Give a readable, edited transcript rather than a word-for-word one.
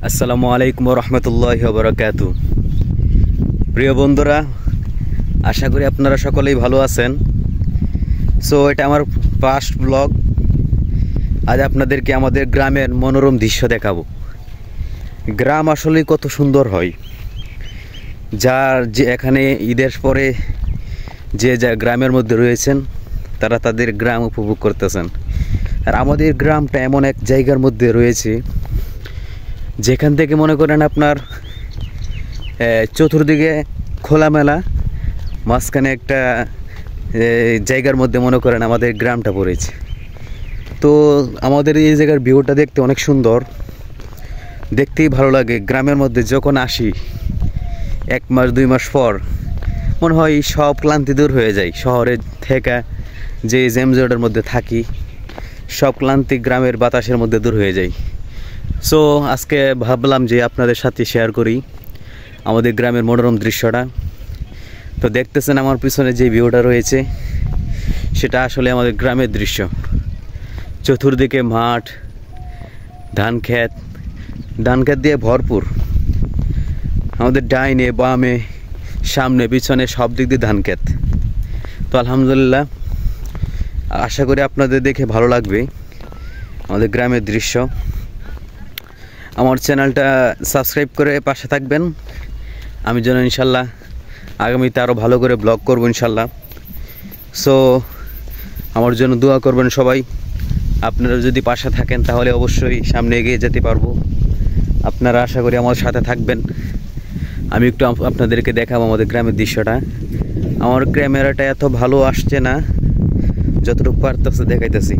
আসসালামু আলাইকুম রহমতুল্লাহি ওয়া বারাকাতুহু। প্রিয় বন্ধুরা, আশা করি আপনারা সকলেই ভালো আছেন। সো এটা আমার ফার্স্ট ব্লগ। আজ আপনাদেরকে আমাদের গ্রামের মনোরম দৃশ্য দেখাবো। গ্রাম আসলেই কত সুন্দর হয়, যার যে এখানে ঈদের পরে যে গ্রামের মধ্যে রয়েছেন তারা তাদের গ্রাম উপভোগ করতেছেন। আর আমাদের গ্রামটা এমন এক জায়গার মধ্যে রয়েছে যেখান থেকে মনে করেন আপনার চতুর্দিকে খোলামেলা, মাঝখানে একটা জায়গার মধ্যে মনে করেন আমাদের গ্রামটা পড়েছে। তো আমাদের এই জায়গার ভিউটা দেখতে অনেক সুন্দর, দেখতেই ভালো লাগে। গ্রামের মধ্যে যখন আসি 1 মাস 2 মাস পর মনে হয় সব ক্লান্তি দূর হয়ে যায়। শহরের থেকে যে জ্যামজটের মধ্যে থাকি, সব ক্লান্তি গ্রামের বাতাসের মধ্যে দূর হয়ে যায়। সো আজকে ভাবলাম যে আপনাদের সাথে শেয়ার করি আমাদের গ্রামের মনোরম দৃশ্যটা। তো দেখতেছেন আমার পিছনে যে ভিউটা রয়েছে সেটা আসলে আমাদের গ্রামের দৃশ্য। চতুর্দিকে মাঠ, ধান ক্ষেত দিয়ে ভরপুর। আমাদের ডাইনে বামে সামনে পিছনে সব দিক দিয়ে ধান ক্ষেত। তো আলহামদুলিল্লাহ, আশা করি আপনাদের দেখে ভালো লাগবে আমাদের গ্রামের দৃশ্য। আমার চ্যানেলটা সাবস্ক্রাইব করে পাশে থাকবেন, আমি যেন ইনশাল্লাহ আগামীতে আরও ভালো করে ব্লগ করব ইনশাল্লাহ। সো আমার জন্য দোয়া করবেন সবাই। আপনারা যদি পাশে থাকেন তাহলে অবশ্যই সামনে এগিয়ে যেতে পারবো। আপনারা আশা করি আমার সাথে থাকবেন। আমি একটু আপনাদেরকে দেখাবো আমাদের গ্রামের দৃশ্যটা। আমার ক্যামেরাটা এত ভালো আসছে না, যতটুকু পারতেছে দেখাইতেছি।